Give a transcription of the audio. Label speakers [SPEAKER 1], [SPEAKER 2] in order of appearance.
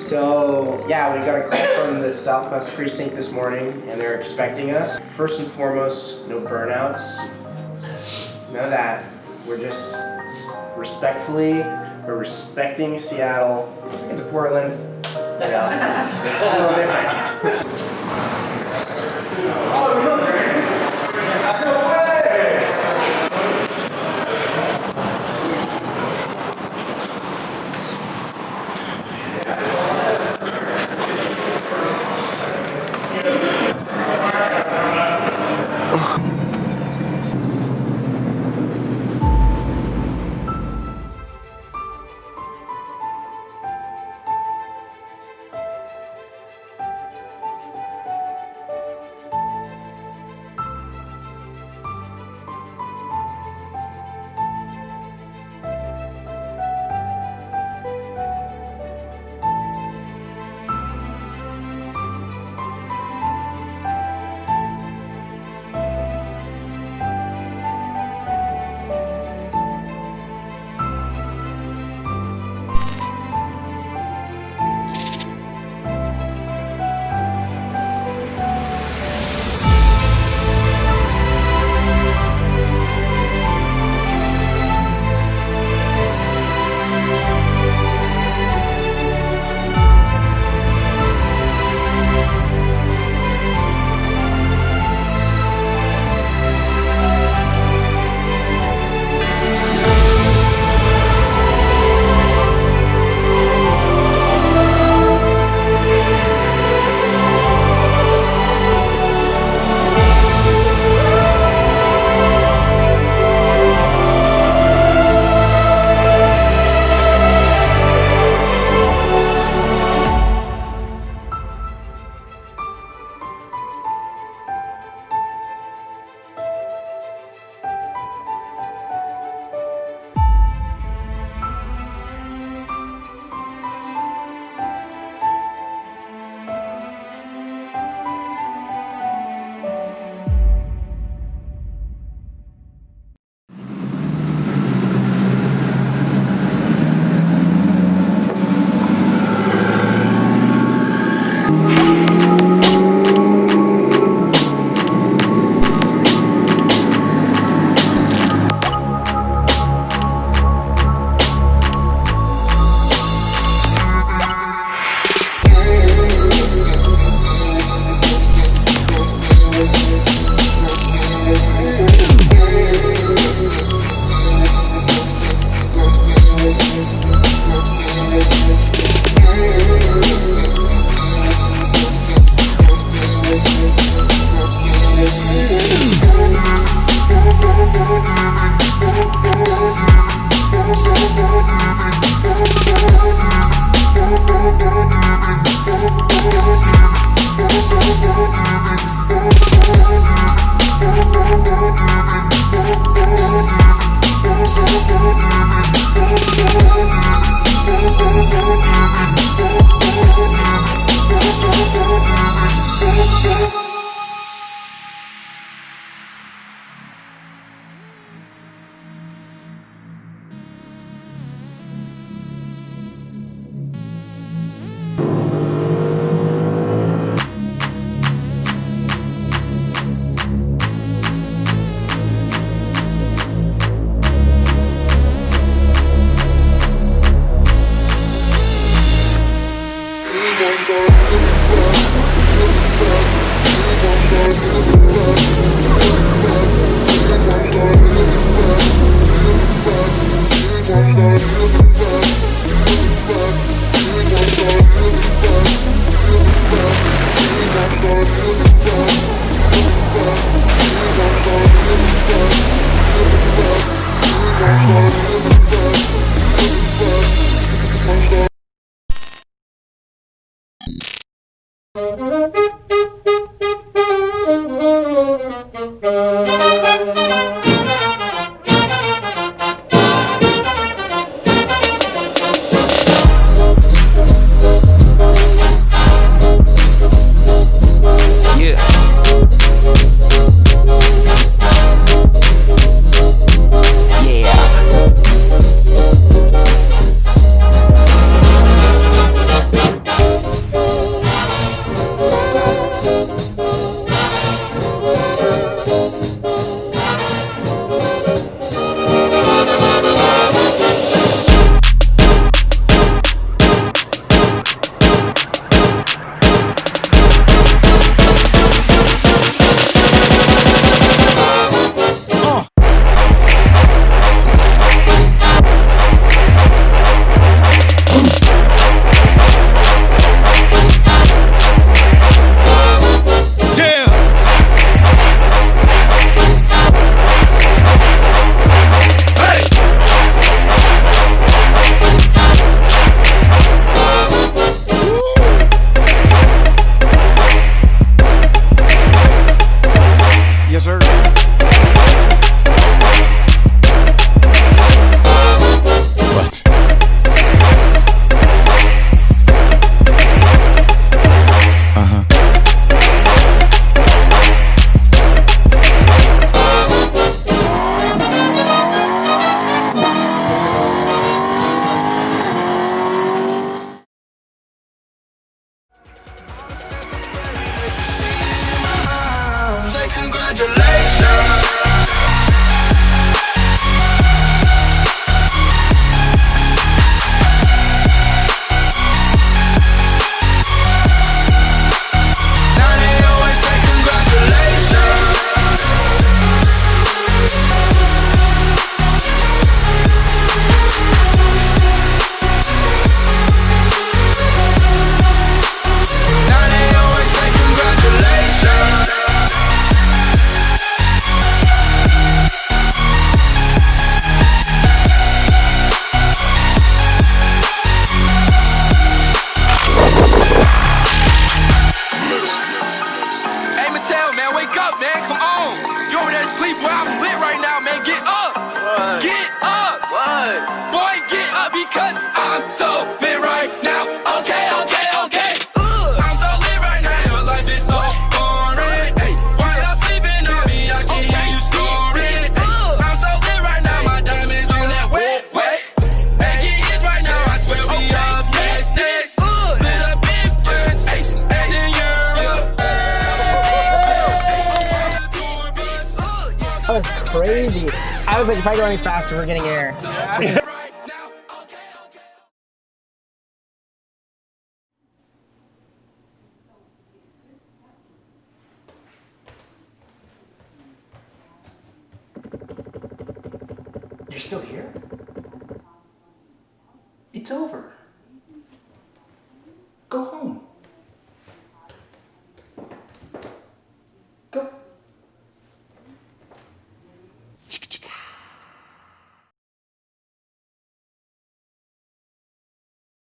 [SPEAKER 1] So, yeah, we got a call from the Southwest Precinct this morning, and they're expecting us. First and foremost, no burnouts. None of that. We're just we're respecting Seattle. Let's get to Portland. Yeah, it's a little different.
[SPEAKER 2] sir. What?
[SPEAKER 3] Say congratulations. Now they always say congratulations. Now they always say congratulations. Hey Mattel, man, wake up, man, come on. You over there asleep, boy, I'm lit right now, man, get up. What? Get up. What? Boy, get up because I'm so lit right now. Okay, okay, okay. I'm so lit right now, your life is so boring. Hey, while y'all sleeping on me, I can hear you snoring. Hey, I'm so lit right now, my diamonds on that wet. Making hits right now, I swear we up next. Lit up in France, hey, and in Europe.
[SPEAKER 1] That was crazy. I was like, if I go any faster, we're getting air. You're still here? It's over.